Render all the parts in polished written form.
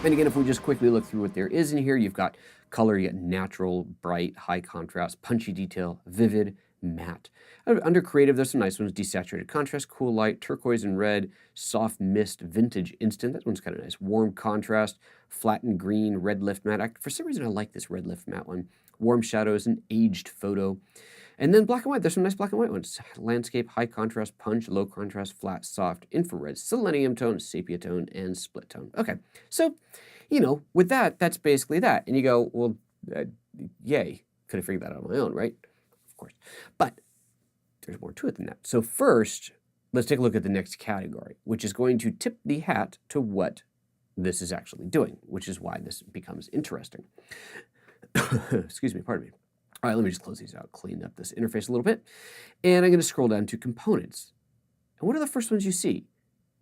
And again, if we just quickly look through what there is in here, you've got color, you got natural, bright, high contrast, punchy detail, vivid, matte. Under creative, there's some nice ones: desaturated contrast, cool light, turquoise and red, soft mist, vintage instant. That one's kind of nice. Warm contrast, flattened green, red lift matte. For some reason, I like this red lift matte one. Warm shadows, an aged photo. And then black and white, there's some nice black and white ones. Landscape, high contrast, punch, low contrast, flat, soft, infrared, selenium tone, sepia tone, and split tone. Okay, so, you know, with that, that's basically that. And you go, well, yay, could have figured that out on my own, right? Of course. But there's more to it than that. So first, let's take a look at the next category, which is going to tip the hat to what this is actually doing, which is why this becomes interesting. Excuse me, pardon me. All right, let me just close these out, clean up this interface a little bit. And I'm going to scroll down to components. And what are the first ones you see?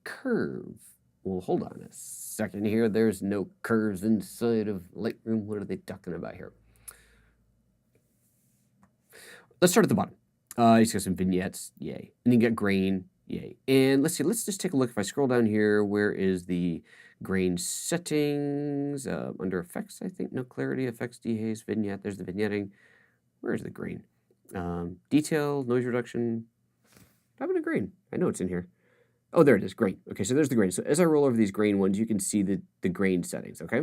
Curve. Well, hold on a second here. There's no curves inside of Lightroom. What are they talking about here? Let's start at the bottom. You got some vignettes, yay. And you get grain, yay. And let's see, let's just take a look. If I scroll down here, where is the grain settings? Under effects, I think. No, clarity, effects, dehaze, vignette. There's the vignetting. Where is the grain? Detail, noise reduction. How about a grain? I know it's in here. Oh, there it is, grain. Okay, so there's the grain. So as I roll over these grain ones, you can see the grain settings, okay?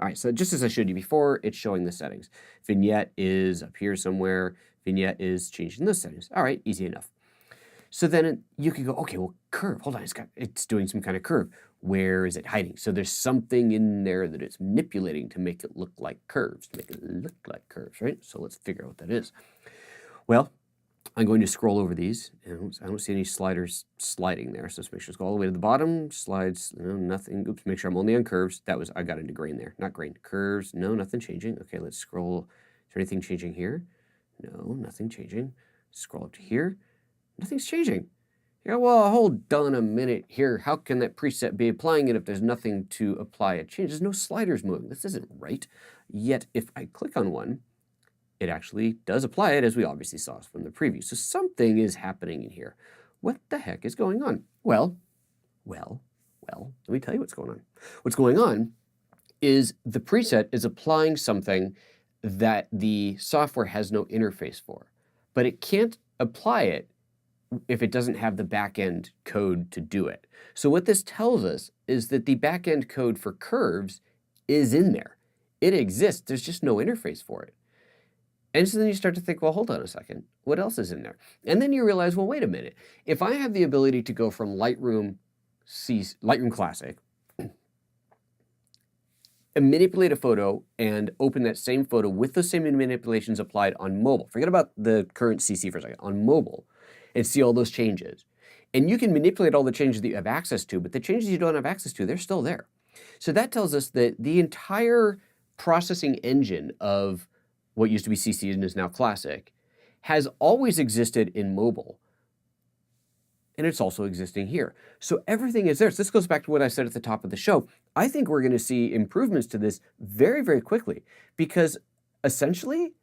All right, so just as I showed you before, it's showing the settings. Vignette is up here somewhere. Vignette is changing those settings. All right, easy enough. So then you can go, okay, well, curve. Hold on, it's doing some kind of curve. Where is it hiding? So there's something in there that it's manipulating to make it look like curves, to make it look like curves, right? So let's figure out what that is. Well, I'm going to scroll over these. And I don't see any sliders sliding there. So let's make sure it's go all the way to the bottom. Slides, no, nothing. Oops, make sure I'm only on curves. I got into grain there, not grain. Curves, no, nothing changing. Okay, let's scroll. Is there anything changing here? No, nothing changing. Scroll up to here. Nothing's changing. Yeah, well, hold on a minute here. How can that preset be applying it if there's nothing to apply a change? There's no sliders moving. This isn't right. Yet, if I click on one, it actually does apply it, as we obviously saw from the preview. So something is happening in here. What the heck is going on? Well, let me tell you what's going on. What's going on is the preset is applying something that the software has no interface for, but it can't apply it if it doesn't have the back-end code to do it. So what this tells us is that the back-end code for curves is in there. It exists, there's just no interface for it. And so then you start to think, well, hold on a second, what else is in there? And then you realize, well, wait a minute. If I have the ability to go from Lightroom Classic and manipulate a photo and open that same photo with those same manipulations applied on mobile, forget about the current CC for a second, on mobile, and see all those changes. And you can manipulate all the changes that you have access to, but the changes you don't have access to, they're still there. So that tells us that the entire processing engine of what used to be CC and is now Classic has always existed in mobile. And it's also existing here. So everything is there. So this goes back to what I said at the top of the show. I think we're going to see improvements to this very, very quickly, because essentially,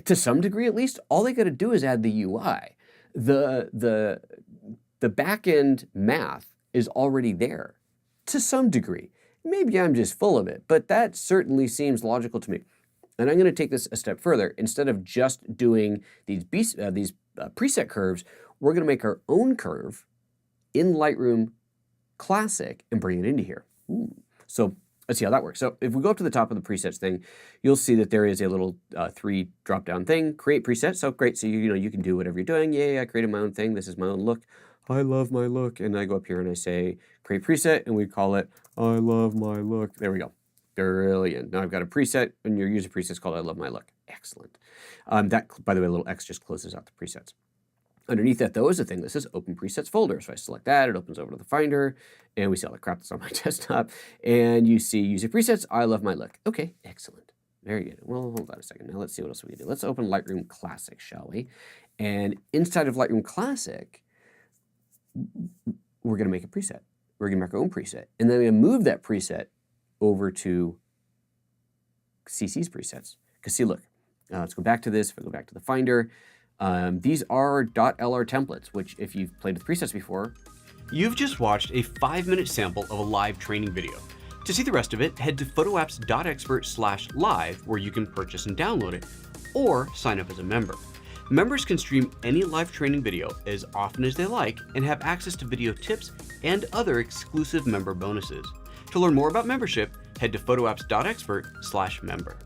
to some degree at least, all they got to do is add the UI. The back-end math is already there to some degree. Maybe I'm just full of it, but that certainly seems logical to me. And I'm going to take this a step further. Instead of just doing these preset curves, we're going to make our own curve in Lightroom Classic and bring it into here. Ooh. So let's see how that works. So if we go up to the top of the presets thing, you'll see that there is a little 3 drop-down thing, create preset. So great, so you can do whatever you're doing. Yay, I created my own thing. This is my own look. I love my look. And I go up here and I say create preset, and we call it I love my look. There we go. Brilliant. Now I've got a preset, and your user preset is called I love my look. Excellent. That, by the way, a little X just closes out the presets. Underneath that, though, is a thing that says Open Presets Folder. So I select that, it opens over to the Finder, and we see all the crap that's on my desktop. And you see User Presets, I love my look. Okay, excellent. Very good. Well, hold on a second. Now let's see what else we can do. Let's open Lightroom Classic, shall we? And inside of Lightroom Classic, we're going to make a preset. We're going to make our own preset. And then we're going to move that preset over to CC's presets. Because see, look, let's go back to this. If I go back to the Finder, these are .lr templates, which if you've played with presets before. You've just watched a 5-minute sample of a live training video. To see the rest of it, head to PhotoApps.Expert/live where you can purchase and download it, or sign up as a member. Members can stream any live training video as often as they like and have access to video tips and other exclusive member bonuses. To learn more about membership, head to PhotoApps.Expert/member.